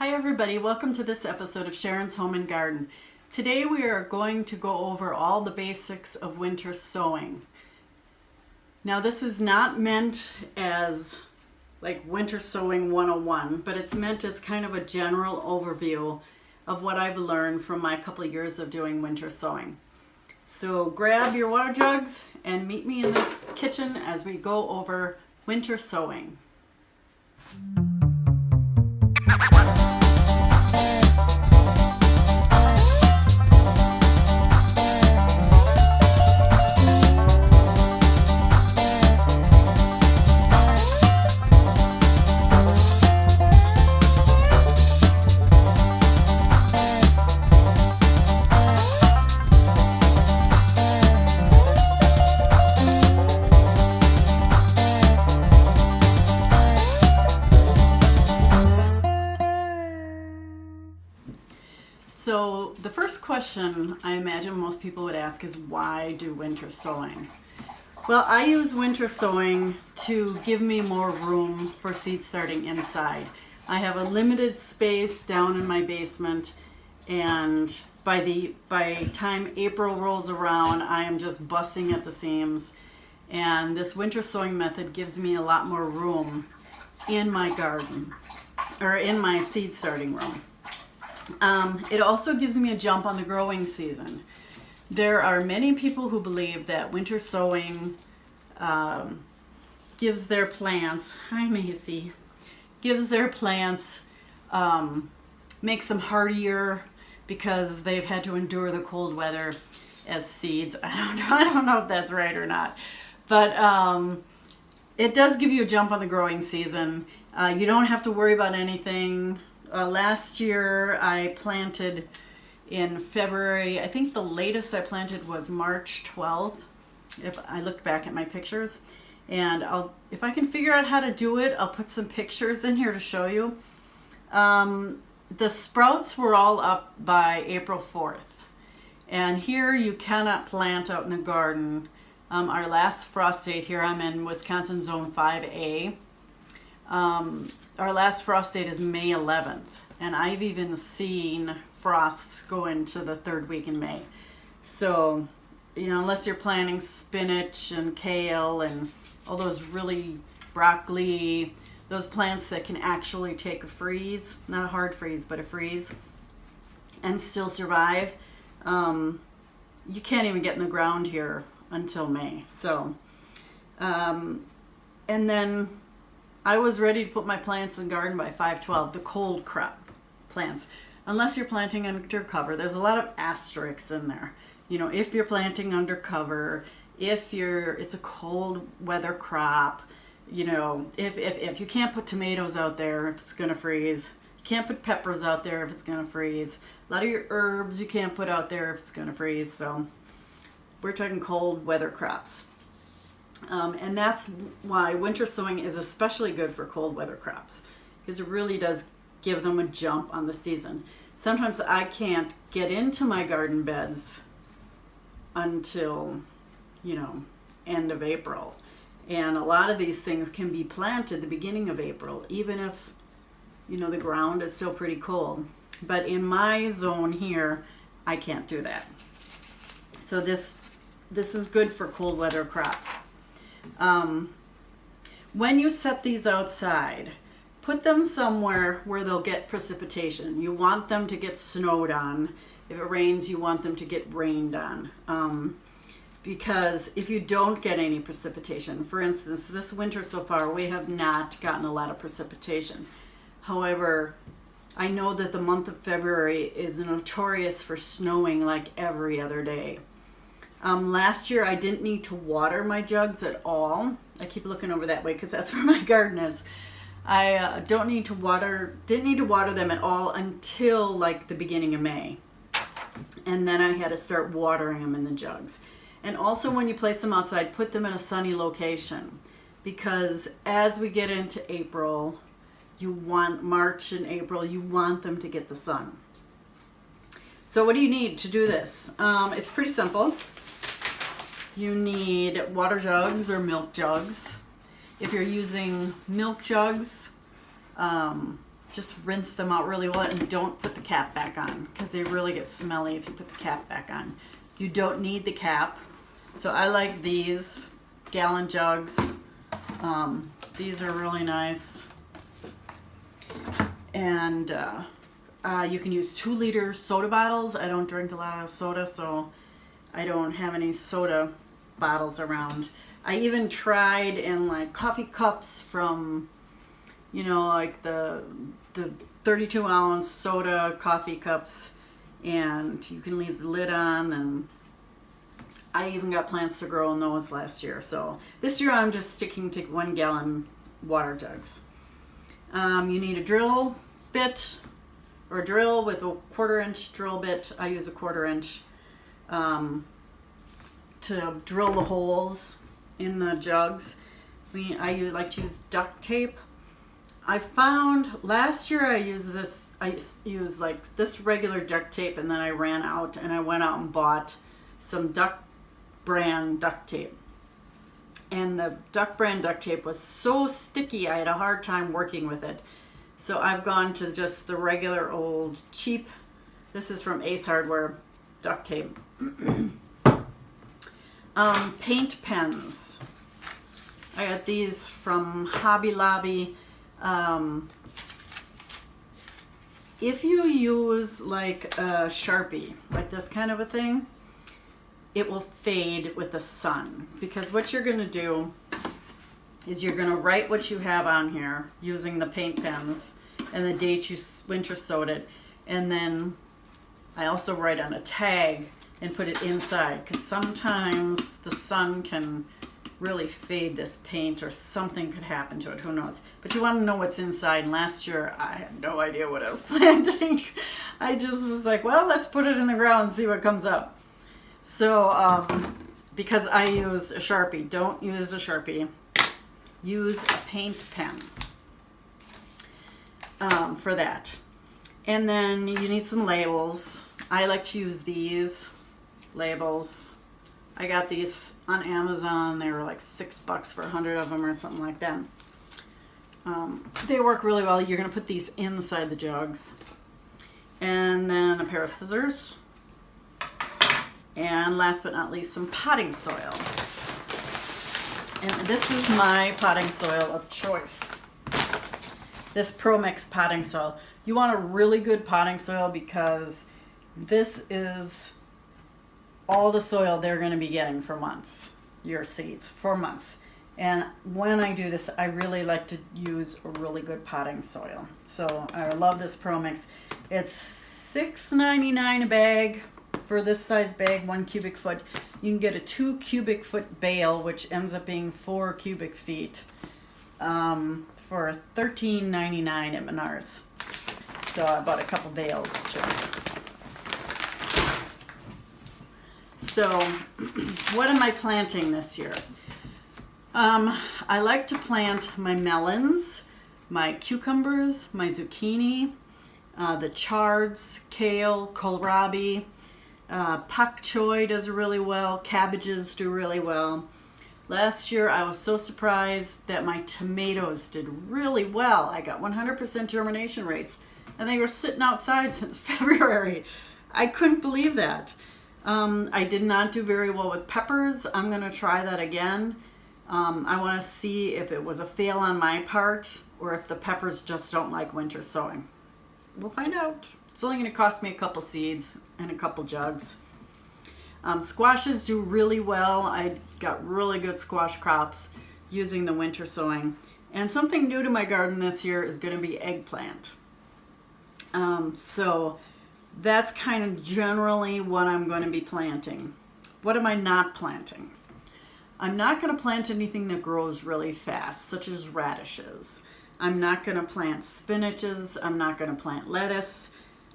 Hi everybody, welcome to this episode of Sharon's Home and Garden. Today we are going to go over all the basics of winter sowing. Now this is not meant as like winter sowing 101, but it's meant as kind of a general overview of what I've learned from my couple of years of doing winter sowing. So grab your water jugs and meet me in the kitchen as we go over winter sowing. So the first question I imagine most people would ask is, why do winter sowing? Well, I use winter sowing to give me more room for seed starting inside. I have a limited space down in my basement, and by time April rolls around, I am just busting at the seams. And this winter sowing method gives me a lot more room in my garden, or in my seed starting room. It also gives me a jump on the growing season. There are many people who believe that winter sowing gives their plants, hi Macy, gives their plants, makes them hardier because they've had to endure the cold weather as seeds. I don't know if that's right or not, but it does give you a jump on the growing season. You don't have to worry about anything. Last year I planted in February. I think the latest I planted was March 12th, if I look back at my pictures. And if I can figure out how to do it, I'll put some pictures in here to show you. The sprouts were all up by April 4th. And here you cannot plant out in the garden. Our last frost date here, I'm in Wisconsin Zone 5A. Our last frost date is May 11th, and I've even seen frosts go into the third week in May. So, unless you're planting spinach and kale and all those really broccoli, those plants that can actually take a freeze, not a hard freeze, but a freeze, and still survive, you can't even get in the ground here until May. So, and then I was ready to put my plants in the garden by 5/12, the cold crop plants. Unless you're planting under cover, there's a lot of asterisks in there. If you're planting under cover, if it's a cold weather crop, if you can't put tomatoes out there if it's gonna freeze, you can't put peppers out there if it's gonna freeze. A lot of your herbs you can't put out there if it's gonna freeze. So we're talking cold weather crops. And that's why winter sowing is especially good for cold weather crops, because it really does give them a jump on the season. Sometimes I can't get into my garden beds until, end of April. And a lot of these things can be planted the beginning of April, even if, the ground is still pretty cold. But in my zone here, I can't do that. So this is good for cold weather crops. When you set these outside, put them somewhere where they'll get precipitation. You want them to get snowed on. If it rains, you want them to get rained on. Because if you don't get any precipitation, for instance, this winter so far, we have not gotten a lot of precipitation. However, I know that the month of February is notorious for snowing like every other day. Last year I didn't need to water my jugs at all. I keep looking over that way because that's where my garden is. I didn't need to water them at all until like the beginning of May. And then I had to start watering them in the jugs. And also when you place them outside, put them in a sunny location, because as we get into April, March and April, you want them to get the sun. So what do you need to do this? It's pretty simple. You need water jugs or milk jugs. If you're using milk jugs, just rinse them out really well and don't put the cap back on because they really get smelly if you put the cap back on. You don't need the cap. So I like these gallon jugs. These are really nice. And you can use 2-liter soda bottles. I don't drink a lot of soda, so I don't have any soda bottles around. I even tried in like coffee cups from, you know, like the 32-ounce soda coffee cups, and you can leave the lid on, and I even got plants to grow in those last year. So this year I'm just sticking to 1-gallon water jugs. You need a drill bit or a drill with a 1/4-inch drill bit. I use a 1/4-inch to drill the holes in the jugs. I like to use duct tape. I found last year I used like this regular duct tape, and then I ran out and I went out and bought some Duck brand duct tape. And the Duck brand duct tape was so sticky I had a hard time working with it. So I've gone to just the regular old cheap, this is from Ace Hardware, duct tape. Paint pens. I got these from Hobby Lobby. If you use like a Sharpie, like this kind of a thing, it will fade with the sun, because what you're going to do is you're going to write what you have on here using the paint pens and the date you winter sowed it, and then I also write on a tag and put it inside, because sometimes the sun can really fade this paint, or something could happen to it, who knows. But you want to know what's inside, and last year I had no idea what I was planting. I just was like, well, let's put it in the ground and see what comes up. So because I used a Sharpie, don't use a Sharpie, use a paint pen for that. And then you need some labels. I like to use these labels. I got these on Amazon. They were like $6 for 100 of them or something like that. They work really well. You're going to put these inside the jugs. And then a pair of scissors. And last but not least, some potting soil. And this is my potting soil of choice. This Pro Mix potting soil. You want a really good potting soil because this is all the soil they're going to be getting for months, your seeds, for months. And when I do this, I really like to use a really good potting soil. So I love this Pro Mix. It's $6.99 a bag for this size bag, 1 cubic foot. You can get a 2 cubic foot bale, which ends up being 4 cubic feet, for $13.99 at Menards. So I bought a couple bales too. So what am I planting this year? I like to plant my melons, my cucumbers, my zucchini, the chards, kale, kohlrabi, pak choi does really well, cabbages do really well. Last year I was so surprised that my tomatoes did really well. I got 100% germination rates, and they were sitting outside since February. I couldn't believe that. I did not do very well with peppers. I'm going to try that again. I want to see if it was a fail on my part or if the peppers just don't like winter sowing. We'll find out. It's only going to cost me a couple seeds and a couple jugs. Squashes do really well. I got really good squash crops using the winter sowing. And something new to my garden this year is going to be eggplant. So that's kind of generally what I'm going to be planting. What am I not planting? I'm not going to plant anything that grows really fast, such as radishes. I'm not going to plant spinaches. I'm not going to plant lettuce.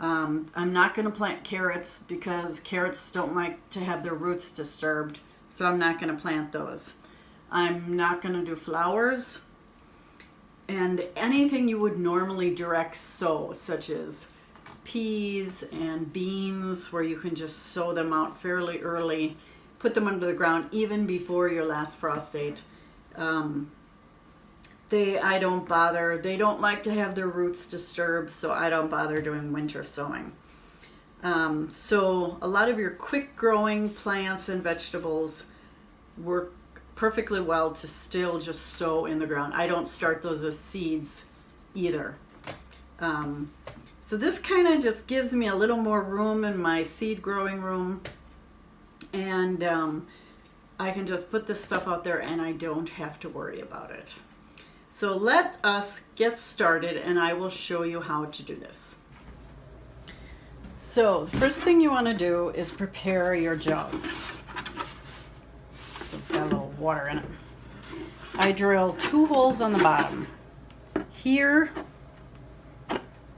I'm not going to plant carrots because carrots don't like to have their roots disturbed, so I'm not going to plant those. I'm not going to do flowers. And anything you would normally direct sow, such as peas and beans, where you can just sow them out fairly early, put them under the ground even before your last frost date. I don't bother. They don't like to have their roots disturbed, so I don't bother doing winter sowing. So a lot of your quick growing plants and vegetables work perfectly well to still just sow in the ground. I don't start those as seeds either. So this kind of just gives me a little more room in my seed growing room, and I can just put this stuff out there and I don't have to worry about it. So let us get started and I will show you how to do this. So the first thing you want to do is prepare your jugs. It's got a little water in it. I drill 2 holes on the bottom, here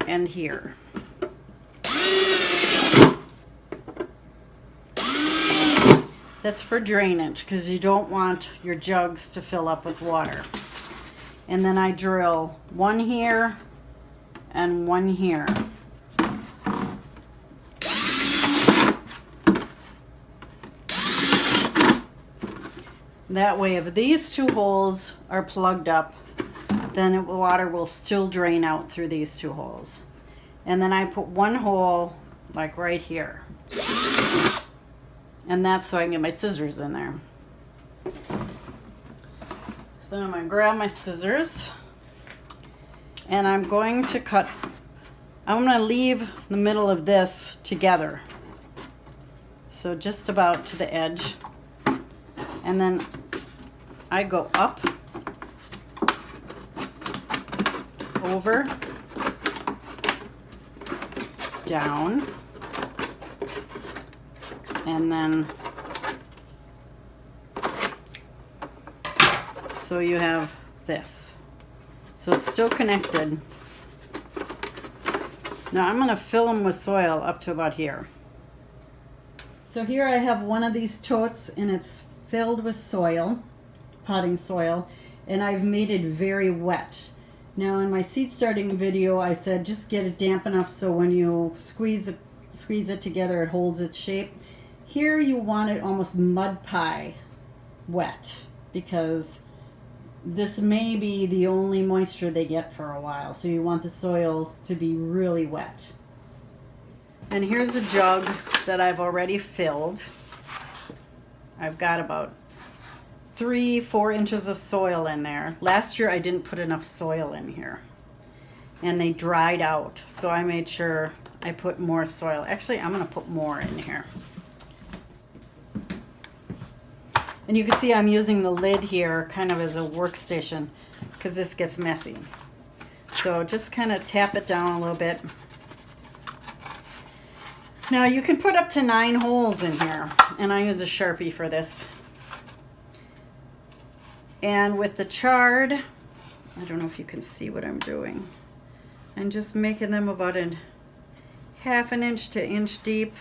and here. That's for drainage because you don't want your jugs to fill up with water. And then I drill 1 here and 1 here. That way, if these 2 holes are plugged up, then the water will still drain out through these 2 holes. And then I put 1 hole like right here. And that's so I can get my scissors in there. So then I'm going to grab my scissors and I'm going to cut. I'm going to leave the middle of this together. So just about to the edge. And then I go up, over, down, and then so you have this. So it's still connected. Now I'm going to fill them with soil up to about here. So here I have one of these totes and it's filled with soil, potting soil, and I've made it very wet. Now in my seed starting video I said just get it damp enough so when you squeeze it together it holds its shape. Here you want it almost mud pie wet because this may be the only moisture they get for a while, so you want the soil to be really wet. And here's a jug that I've already filled. I've got about 3-4 inches of soil in there. Last year I didn't put enough soil in here and they dried out, so I made sure I put more soil. Actually, I'm going to put more in here. And you can see I'm using the lid here kind of as a workstation because this gets messy. So just kind of tap it down a little bit. Now you can put up to 9 holes in here, and I use a Sharpie for this. And with the chard, I don't know if you can see what I'm doing. I'm just making them about a 1/2 inch to inch deep.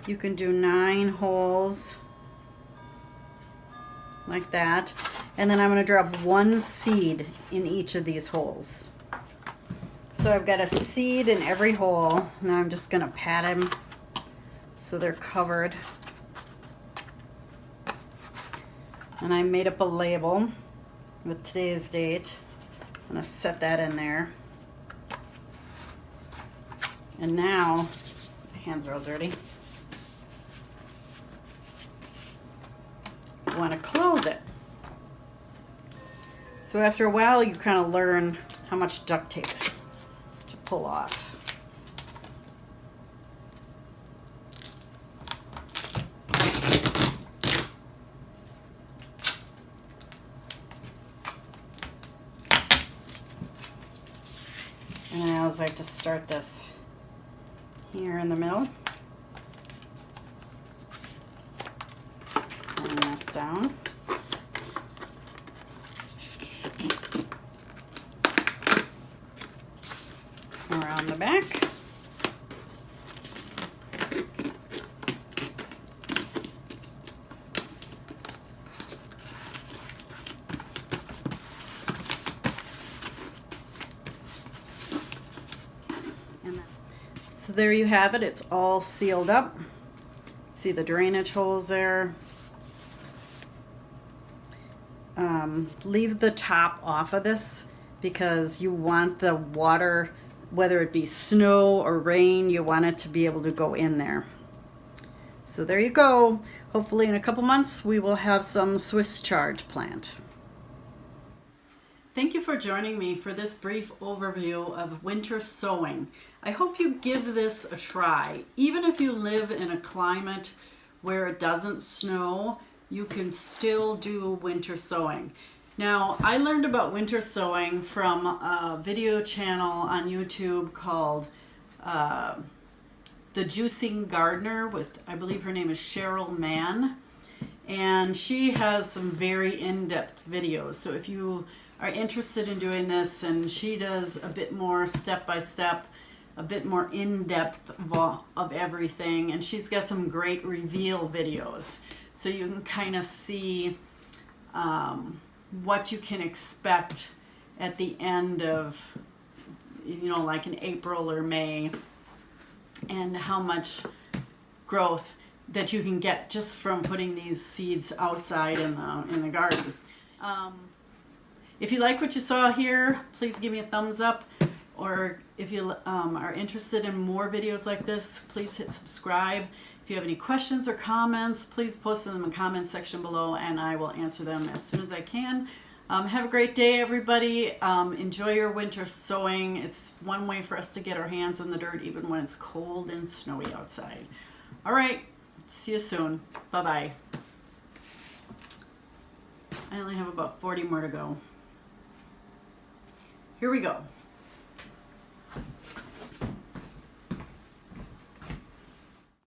You can do 9 holes like that. And then I'm going to drop 1 seed in each of these holes. So I've got a seed in every hole. Now I'm just going to pat them so they're covered. And I made up a label with today's date. I'm going to set that in there. And now, my hands are all dirty. You want to close it. So after a while you kind of learn how much duct tape to pull off. And I always like to start this here in the middle. Down. Around the back. So there you have it. It's all sealed up. See the drainage holes there. leave the top off of this because you want the water, whether it be snow or rain, you want it to be able to go in there. So there you go. Hopefully in a couple months we will have some Swiss chard plant. Thank you for joining me for this brief overview of winter sowing. I hope you give this a try. Even if you live in a climate where it doesn't snow, you can still do winter sowing. Now, I learned about winter sowing from a video channel on YouTube called The Juicing Gardener with, I believe her name is Sharon, and she has some very in-depth videos. So if you are interested in doing this, and she does a bit more step-by-step, a bit more in-depth of everything, and she's got some great reveal videos. So you can kind of see what you can expect at the end of, like in April or May, and how much growth that you can get just from putting these seeds outside in the garden. If you like what you saw here, please give me a thumbs up, or if you are interested in more videos like this, please hit subscribe. If you have any questions or comments, please post them in the comments section below and I will answer them as soon as I can. Have a great day, everybody. Enjoy your winter sowing. It's one way for us to get our hands in the dirt even when it's cold and snowy outside. All right, see you soon. Bye-bye. I only have about 40 more to go. Here we go.